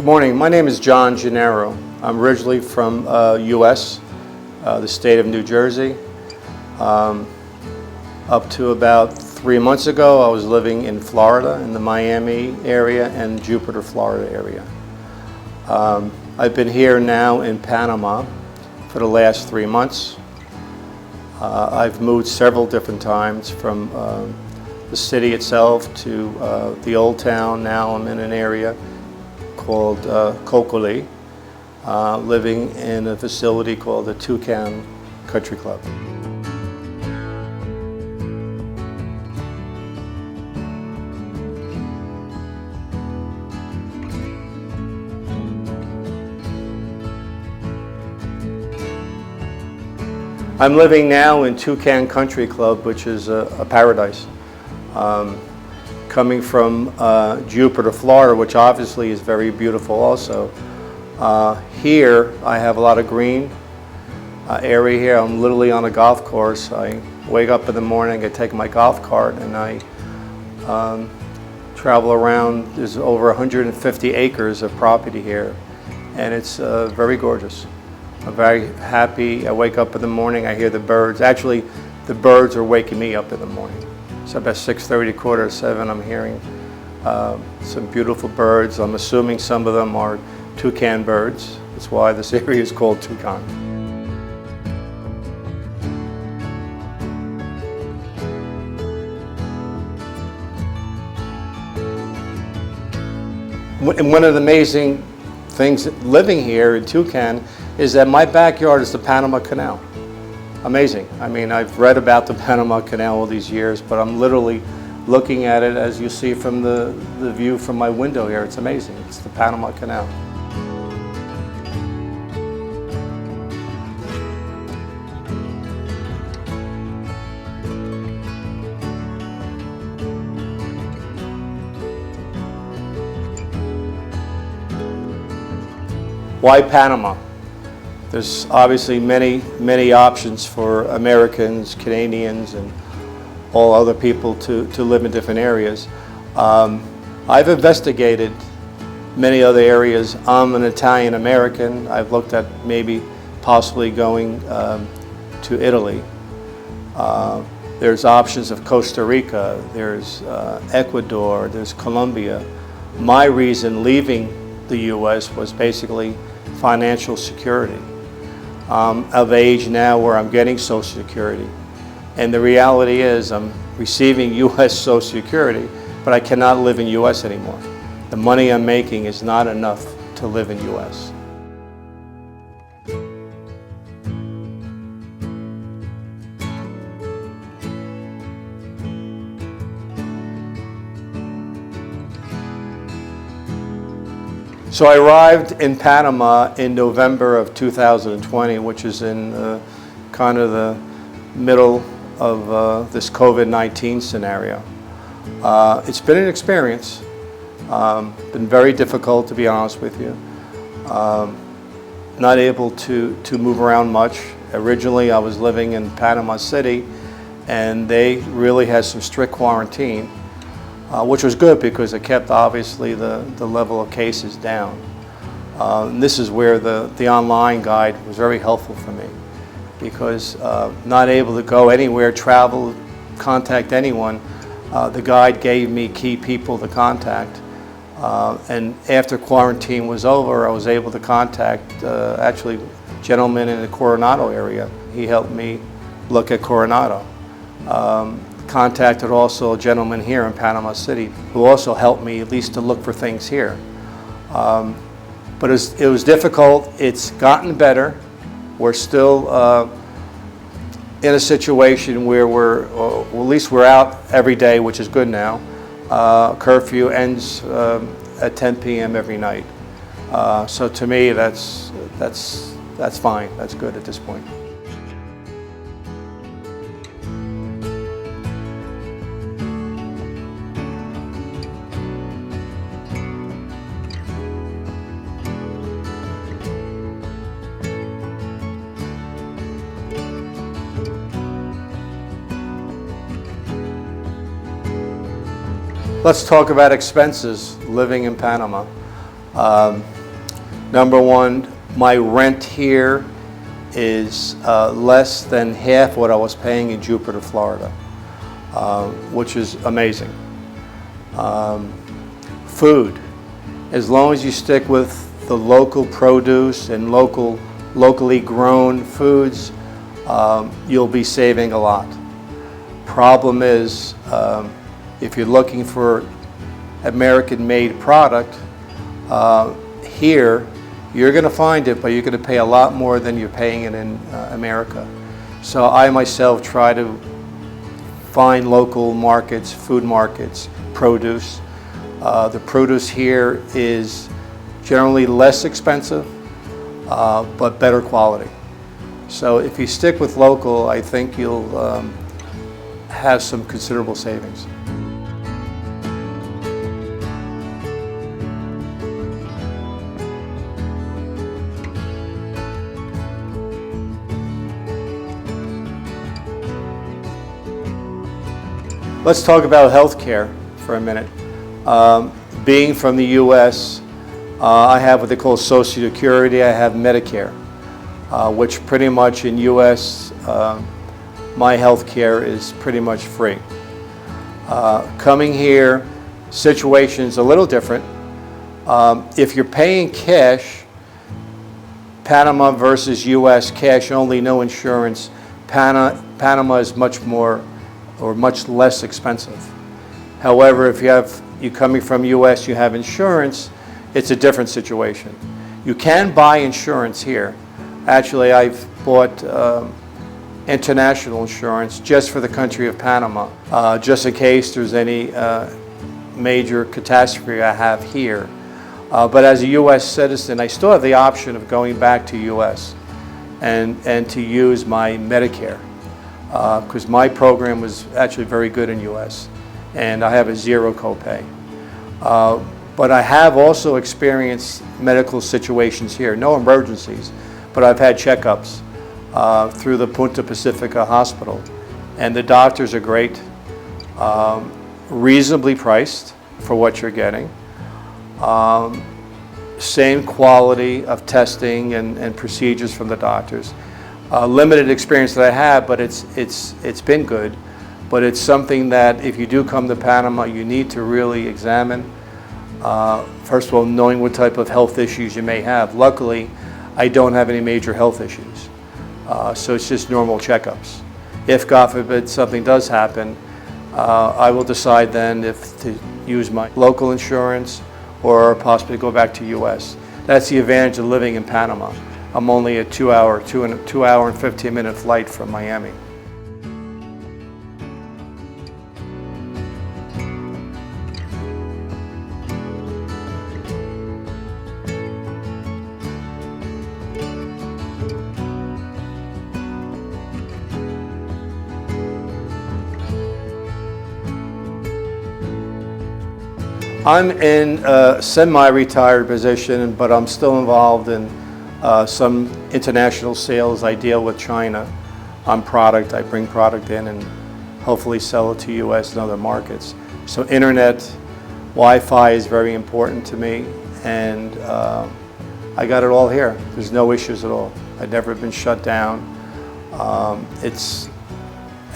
Morning, my name is John Gennaro. I'm originally from U.S., the state of New Jersey. Up to about 3 months ago, I was living in Florida, in the Miami area and Jupiter, Florida area. I've been here now in Panama for the last 3 months. I've moved several different times from the city itself to the old town. Now I'm in an area called Cocoli, living in a facility called the Tucan Country Club. I'm living now in Tucan Country Club, which is a paradise. Coming from Jupiter, Florida, which obviously is very beautiful also. Here I have a lot of green area here. I'm literally on a golf course. I wake up in the morning, I take my golf cart and I travel around. There's over 150 acres of property here and it's very gorgeous. I'm very happy. I wake up in the morning, I hear the birds. Actually, the birds are waking me up in the morning. So about 6:30, 6:45, I'm hearing some beautiful birds. I'm assuming some of them are toucan birds. That's why this area is called Toucan. And one of the amazing things living here in Toucan is that my backyard is the Panama Canal. Amazing. I mean, I've read about the Panama Canal all these years, but I'm literally looking at it as you see from the view from my window here. It's amazing. It's the Panama Canal. Why Panama? There's obviously many options for Americans, Canadians, and all other people to live in different areas. I've investigated many other areas. I'm an Italian American. I've looked at maybe possibly going to Italy. There's options of Costa Rica, there's Ecuador, there's Colombia. My reason leaving the U.S. was basically financial security. Of age now where I'm getting Social Security. And the reality is I'm receiving U.S. Social Security, but I cannot live in U.S. anymore. The money I'm making is not enough to live in U.S. So I arrived in Panama in November of 2020, which is in kind of the middle of this COVID-19 scenario. It's been an experience. Been very difficult, to be honest with you. Not able to move around much. Originally, I was living in Panama City, and they really had some strict quarantine. Which was good because it kept obviously the level of cases down. And this is where the online guide was very helpful for me because not able to go anywhere, travel, contact anyone, the guide gave me key people to contact. And after quarantine was over, I was able to contact actually a gentleman in the Coronado area. He helped me look at Coronado. Contacted also a gentleman here in Panama City who also helped me at least to look for things here. But it was difficult. It's gotten better. We're still in a situation where at least we're out every day, which is good now. Curfew ends at 10 p.m. every night. So to me, that's fine. That's good at this point. Let's talk about expenses living in Panama. Number one, my rent here is less than half what I was paying in Jupiter, Florida, which is amazing. Food, as long as you stick with the local produce and locally grown foods, you'll be saving a lot. Problem is, if you're looking for American-made product, here you're going to find it, but you're going to pay a lot more than you're paying it in America. So I myself try to find local markets, food markets, produce. The produce here is generally less expensive, but better quality. So if you stick with local, I think you'll have some considerable savings. Let's talk about healthcare for a minute. Being from the U.S., I have what they call Social Security. I have Medicare, which pretty much in U.S., my health care is pretty much free. Coming here, situation's a little different. If you're paying cash, Panama versus U.S., cash only, no insurance, Panama is much more or much less expensive. However, if you're coming from U.S., you have insurance, it's a different situation. You can buy insurance here. Actually, I've bought international insurance just for the country of Panama, just in case there's any major catastrophe I have here. But as a U.S. citizen, I still have the option of going back to U.S. and to use my Medicare, because my program was actually very good in U.S. and I have a zero copay. But I have also experienced medical situations here, no emergencies, but I've had checkups through the Punta Pacifica Hospital, and the doctors are great, reasonably priced for what you're getting, same quality of testing and procedures from the doctors. Limited experience that I have, but it's been good. But it's something that if you do come to Panama, you need to really examine. First of all, knowing what type of health issues you may have. Luckily, I don't have any major health issues. So it's just normal checkups. If, God forbid, something does happen, I will decide then if to use my local insurance or possibly go back to U.S. That's the advantage of living in Panama. I'm only a 2 hour and 15-minute flight from Miami. I'm in a semi-retired position, but I'm still involved in some international sales. I deal with China on product. I bring product in and hopefully sell it to U.S. and other markets. So internet, Wi-Fi is very important to me, and I got it all here. There's no issues at all. I've never been shut down. It's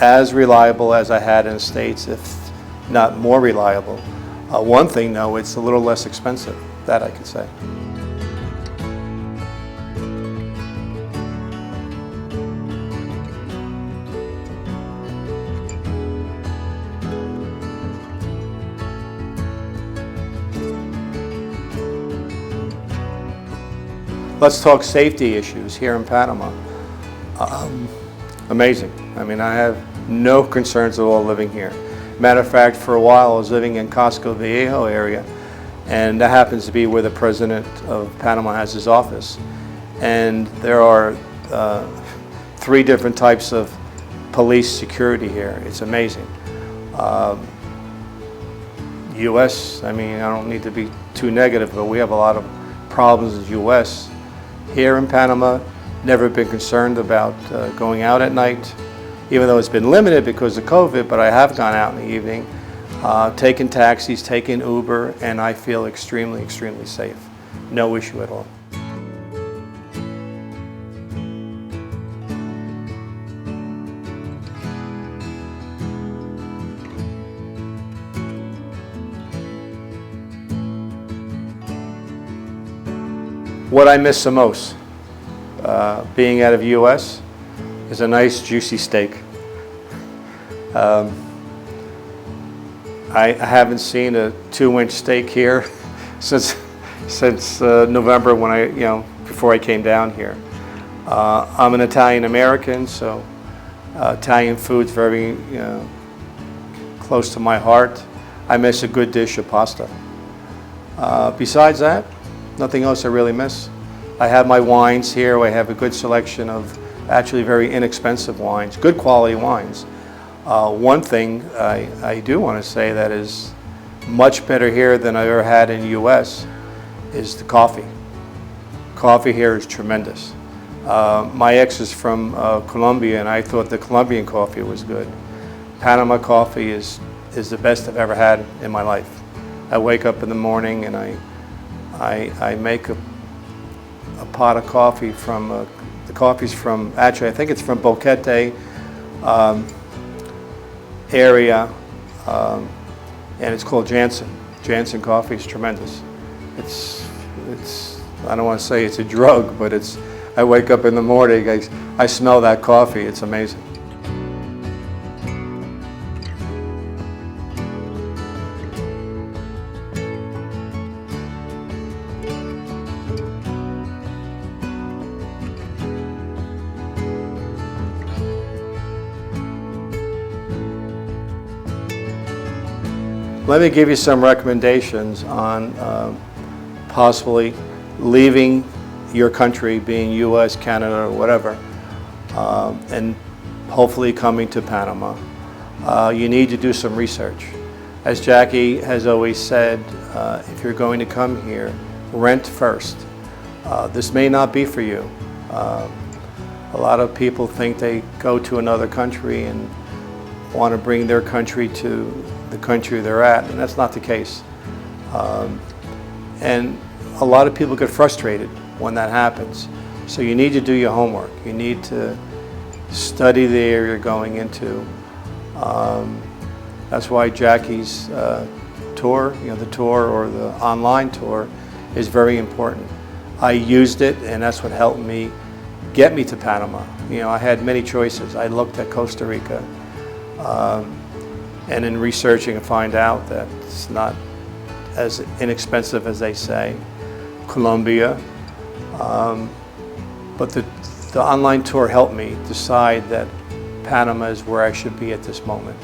as reliable as I had in the States, if not more reliable. One thing though, it's a little less expensive, that I can say. Let's talk safety issues here in Panama. Amazing. I mean, I have no concerns at all living here. Matter of fact, for a while I was living in Casco Viejo area, and that happens to be where the president of Panama has his office. And there are 3 different types of police security here. It's amazing. U.S., I mean, I don't need to be too negative, but we have a lot of problems in the U.S. Here in Panama, never been concerned about going out at night, even though it's been limited because of COVID, but I have gone out in the evening, taken taxis, taken Uber, and I feel extremely, extremely safe. No issue at all. What I miss the most, being out of U.S., is a nice juicy steak. I haven't seen a 2-inch steak here since November when before I came down here. I'm an Italian American, so Italian food's very close to my heart. I miss a good dish of pasta. Besides that, nothing else I really miss. I have my wines here. I have a good selection of actually very inexpensive wines, good quality wines. One thing I do want to say that is much better here than I've ever had in the U.S. is the coffee. Coffee here is tremendous. My ex is from Colombia, and I thought the Colombian coffee was good. Panama coffee is the best I've ever had in my life. I wake up in the morning and I make a pot of coffee from, the coffee's from, actually I think it's from Boquete area, and it's called Jansen. Jansen coffee is tremendous. It's I don't want to say it's a drug, but I wake up in the morning, I smell that coffee, it's amazing. Let me give you some recommendations on possibly leaving your country, being U.S., Canada, or whatever, and hopefully coming to Panama. You need to do some research. As Jackie has always said, if you're going to come here, rent first. This may not be for you. A lot of people think they go to another country and want to bring their country to the country they're at, and that's not the case. And a lot of people get frustrated when that happens. So you need to do your homework. You need to study the area you're going into. That's why Jackie's tour, the tour or the online tour, is very important. I used it, and that's what helped me get me to Panama. I had many choices. I looked at Costa Rica. And in researching, I find out that it's not as inexpensive as they say. Colombia, but the online tour helped me decide that Panama is where I should be at this moment.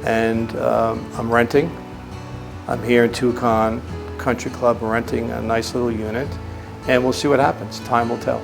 And I'm renting. I'm here in Tucan Country Club renting a nice little unit, and we'll see what happens. Time will tell.